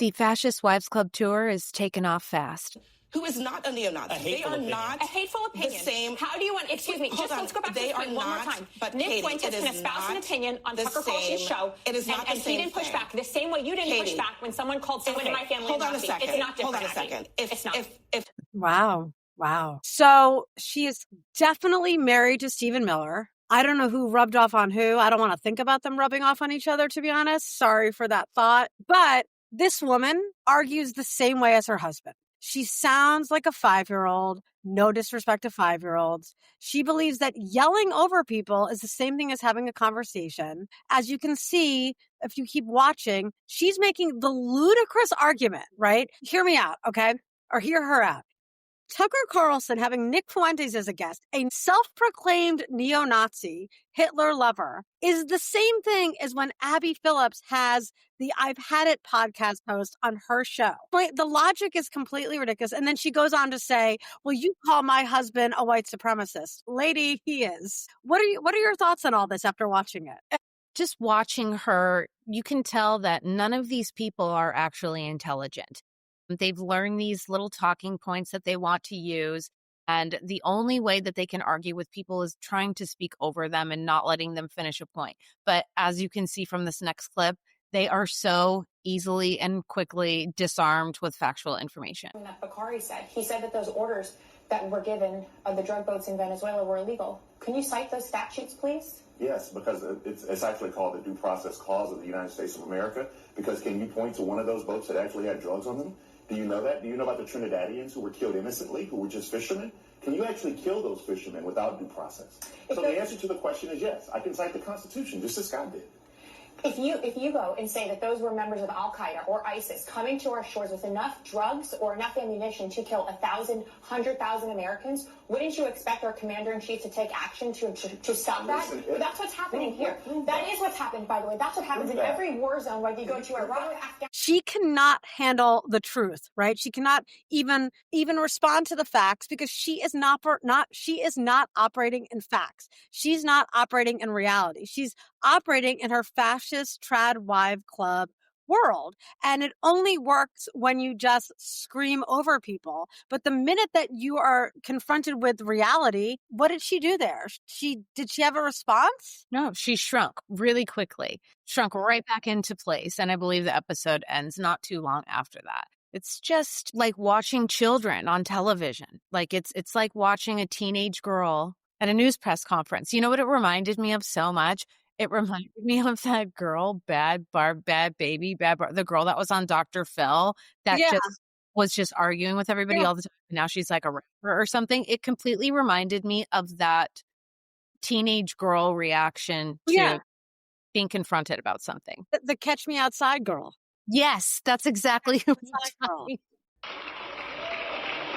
The Fascist Wives Club tour is taken off fast. Who is not a neo-Nazi. They are not a hateful opinion. The same. How do you want? Excuse me. Let's go back to the screen one more time. But Nick Katie, Fuentes can espouse an opinion on Tucker Carlson's show. It is not the same. And he didn't push back the same way you didn't push back when someone called someone in my family. Hold on a Nazi. second. It's not different. Hold on a second. It's not. Wow. So she is definitely married to Stephen Miller. I don't know who rubbed off on who. I don't want to think about them rubbing off on each other, to be honest. Sorry for that thought. But this woman argues the same way as her husband. She sounds like a 5-year-old, no disrespect to 5-year-olds. She believes that yelling over people is the same thing as having a conversation. As you can see, if you keep watching, she's making the ludicrous argument, right? Hear me out, okay? Or hear her out. Tucker Carlson having Nick Fuentes as a guest, a self-proclaimed neo-Nazi, Hitler lover, is the same thing as when Abby Phillips has the I've Had It podcast host on her show. The logic is completely ridiculous. And then she goes on to say, well, you call my husband a white supremacist. Lady, he is. What are your thoughts on all this after watching it? Just watching her, you can tell that none of these people are actually intelligent. They've learned these little talking points that they want to use. And the only way that they can argue with people is trying to speak over them and not letting them finish a point. But as you can see from this next clip, they are so easily and quickly disarmed with factual information. That Bakari said. He said that those orders that were given of the drug boats in Venezuela were illegal. Can you cite those statutes, please? Yes, because it's actually called the Due Process Clause of the United States of America. Because can you point to one of those boats that actually had drugs on them? Do you know that? Do you know about the Trinidadians who were killed innocently, who were just fishermen? Can you actually kill those fishermen without due process? So the answer to the question is yes. I can cite the Constitution, just as Scott did. If you go and say that those were members of Al-Qaeda or ISIS coming to our shores with enough drugs or enough ammunition to kill 100,000 Americans, wouldn't you expect our commander-in-chief to take action to stop that? But that's what's happening here. That is what's happened, by the way. That's what happens in every war zone, whether you go to Iraq, Afghanistan. She cannot handle the truth, right? She cannot even respond to the facts because she is not operating in facts. She's not operating in reality. She's operating in her Fascist Trad Wife Club world. And it only works when you just scream over people. But the minute that you are confronted with reality, what did she do there? Did she have a response? No, she shrunk really quickly, shrunk right back into place. And I believe the episode ends not too long after that. It's just like watching children on television. Like it's like watching a teenage girl at a news press conference. You know what it reminded me of so much? It reminded me of that girl, Bad Baby, the girl that was on Dr. Phil that was just arguing with everybody all the time. Now she's like a rapper or something. It completely reminded me of that teenage girl reaction to being confronted about something. The Catch Me Outside girl. Yes, that's exactly who I'm talking.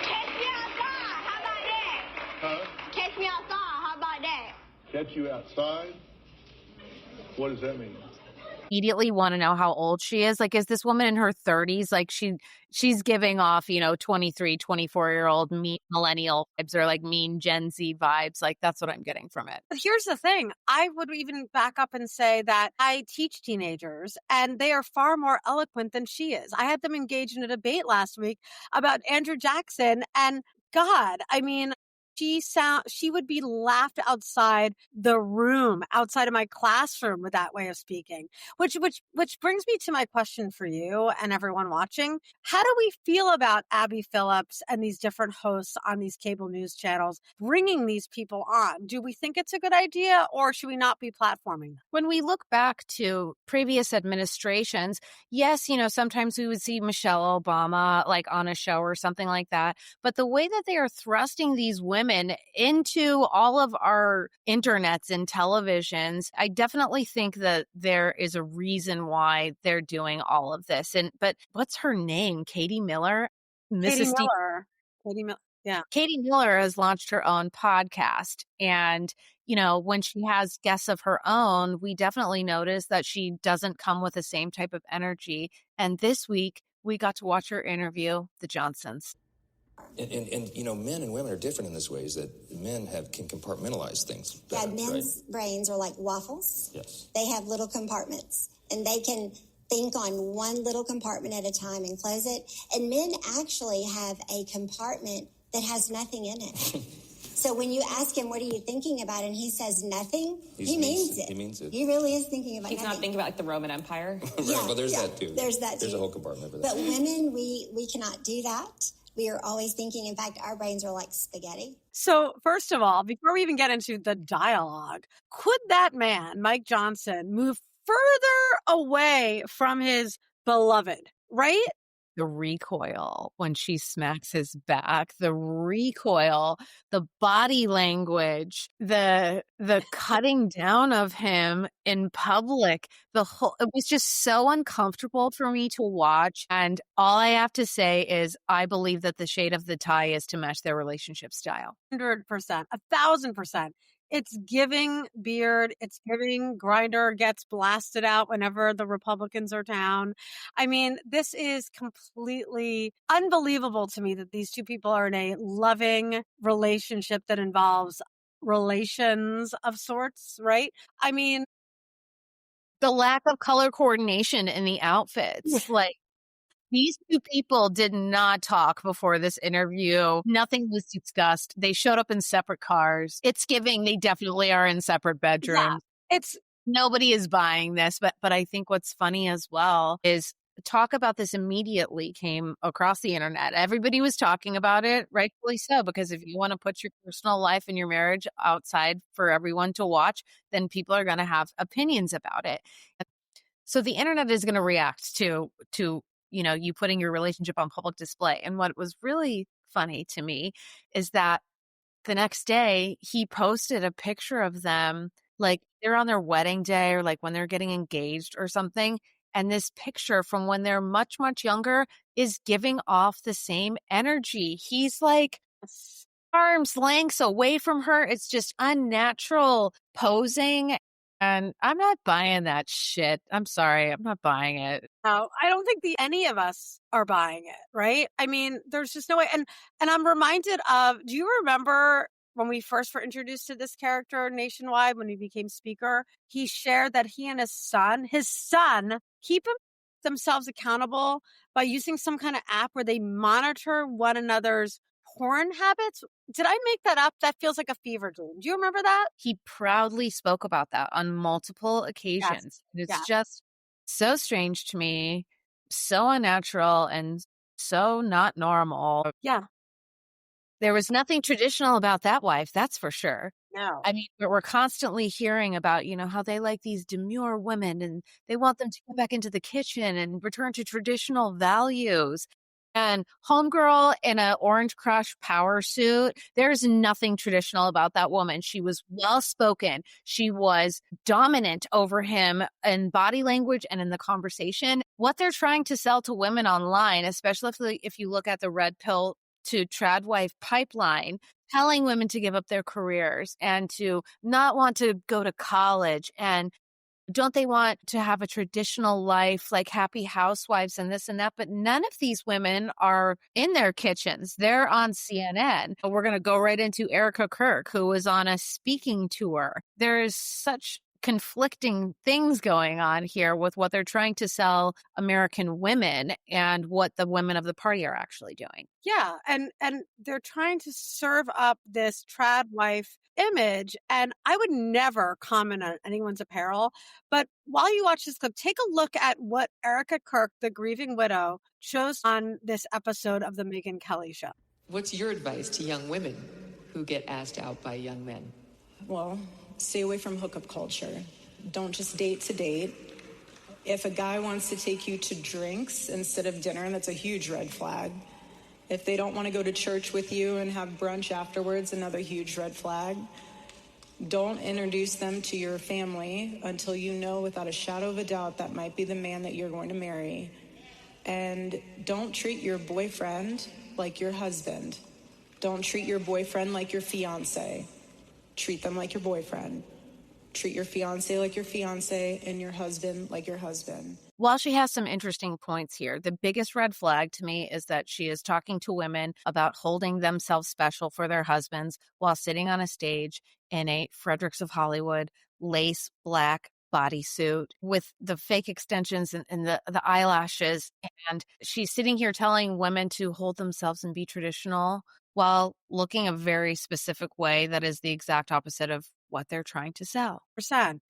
Catch me outside. How about that? Huh? Catch me outside. How about that? Catch you outside? What does that mean? Immediately want to know how old she is. Like, is this woman in her 30s? Like she's giving off, 23, 24-year-old mean millennial vibes or like mean Gen Z vibes. Like that's what I'm getting from it. But here's the thing. I would even back up and say that I teach teenagers and they are far more eloquent than she is. I had them engage in a debate last week about Andrew Jackson and God, I mean, she would be laughed outside the room, outside of my classroom with that way of speaking, which brings me to my question for you and everyone watching. How do we feel about Abby Phillips and these different hosts on these cable news channels bringing these people on? Do we think it's a good idea or should we not be platforming them? When we look back to previous administrations, yes, sometimes we would see Michelle Obama like on a show or something like that. But the way that they are thrusting these women into all of our internets and televisions, I definitely think that there is a reason why they're doing all of this. But what's her name? Katie Miller? Katie Miller. Yeah. Katie Miller has launched her own podcast. And, when she has guests of her own, we definitely notice that she doesn't come with the same type of energy. And this week, we got to watch her interview the Johnsons. And men and women are different in this ways that men can compartmentalize things better, men's brains are like waffles. Yes. They have little compartments, and they can think on one little compartment at a time and close it. And men actually have a compartment that has nothing in it. So when you ask him, what are you thinking about? And he says nothing, he means it. He means it. He really is thinking about He's nothing. not thinking about like the Roman Empire. Right, well, there's that too. There's that too. There's a whole compartment for that. But women, we cannot do that. We are always thinking. In fact, our brains are like spaghetti. So, first of all, before we even get into the dialogue, could that man, Mike Johnson, move further away from his beloved, right? The recoil when she smacks his back, the recoil, the body language, the cutting down of him in public, it was just so uncomfortable for me to watch. And all I have to say is I believe that the shade of the tie is to match their relationship style. 100%, 1,000%. It's giving Beard. It's giving Grindr gets blasted out whenever the Republicans are down. I mean, this is completely unbelievable to me that these two people are in a loving relationship that involves relations of sorts, right? I mean, the lack of color coordination in the outfits, like, these two people did not talk before this interview. Nothing was discussed. They showed up in separate cars. It's giving they definitely are in separate bedrooms. Yeah, nobody is buying this, but I think what's funny as well is talk about this immediately came across the internet. Everybody was talking about it, rightfully so, because if you want to put your personal life and your marriage outside for everyone to watch, then people are going to have opinions about it. So the internet is going to react to you putting your relationship on public display. And what was really funny to me is that the next day he posted a picture of them, like they're on their wedding day or like when they're getting engaged or something. And this picture from when they're much, much younger is giving off the same energy. He's like arm's lengths away from her. It's just unnatural posing. And I'm not buying that shit. I'm sorry. I'm not buying it. No, I don't think any of us are buying it, right? I mean, there's just no way. And I'm reminded of, do you remember when we first were introduced to this character nationwide, when he became speaker? He shared that he and his son keep themselves accountable by using some kind of app where they monitor one another's porn habits. Did I make that up? That feels like a fever dream. Do you remember that? He proudly spoke about that on multiple occasions. Yes. It's just so strange to me, so unnatural, and so not normal. Yeah. There was nothing traditional about that wife, that's for sure. No. I mean, we're constantly hearing about, how they like these demure women and they want them to go back into the kitchen and return to traditional values. And homegirl in an Orange Crush power suit, there's nothing traditional about that woman. She was well-spoken. She was dominant over him in body language and in the conversation. What they're trying to sell to women online, especially if you look at the red pill to trad wife pipeline, telling women to give up their careers and to not want to go to college, and don't they want to have a traditional life like happy housewives and this and that? But none of these women are in their kitchens. They're on CNN. We're going to go right into Erika Kirk, who was on a speaking tour. There's such conflicting things going on here with what they're trying to sell American women and what the women of the party are actually doing. Yeah, and they're trying to serve up this trad wife image, and I would never comment on anyone's apparel, but while you watch this clip, take a look at what Erika Kirk, the grieving widow, chose on this episode of the Megyn Kelly Show. What's your advice to young women who get asked out by young men? Well, stay away from hookup culture. Don't just date to date. If a guy wants to take you to drinks instead of dinner, that's a huge red flag. If they don't want to go to church with you and have brunch afterwards, another huge red flag. Don't introduce them to your family until you know without a shadow of a doubt that might be the man that you're going to marry. And don't treat your boyfriend like your husband. Don't treat your boyfriend like your fiance. Treat them like your boyfriend. Treat your fiance like your fiance and your husband like your husband. While she has some interesting points here, the biggest red flag to me is that she is talking to women about holding themselves special for their husbands while sitting on a stage in a Fredericks of Hollywood lace black bodysuit with the fake extensions and the eyelashes. And she's sitting here telling women to hold themselves and be traditional while looking a very specific way that is the exact opposite of what they're trying to sell. Percent.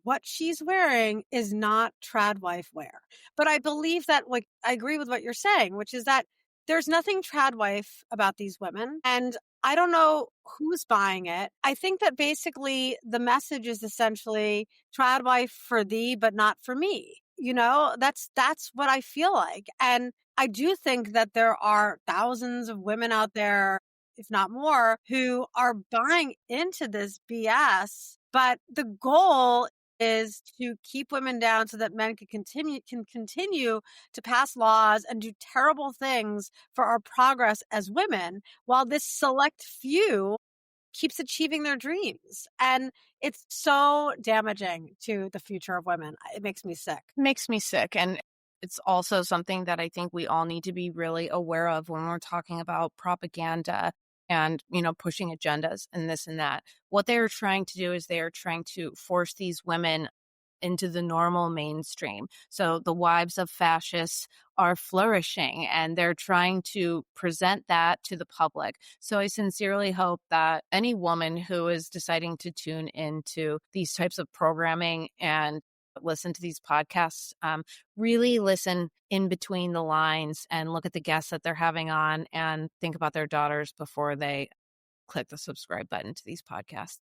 What she's wearing is not trad wife wear. But I believe that, like, I agree with what you're saying, which is that there's nothing trad wife about these women. And I don't know who's buying it. I think that basically the message is essentially trad wife for thee, but not for me. That's what I feel like. And I do think that there are thousands of women out there, if not more, who are buying into this BS. But the goal is to keep women down so that men can continue to pass laws and do terrible things for our progress as women, while this select few keeps achieving their dreams. And it's so damaging to the future of women. It makes me sick. Makes me sick. And it's also something that I think we all need to be really aware of when we're talking about propaganda and, pushing agendas and this and that. What they are trying to do is they are trying to force these women into the normal mainstream. So the wives of fascists are flourishing and they're trying to present that to the public. So I sincerely hope that any woman who is deciding to tune into these types of programming and listen to these podcasts, really listen in between the lines and look at the guests that they're having on and think about their daughters before they click the subscribe button to these podcasts.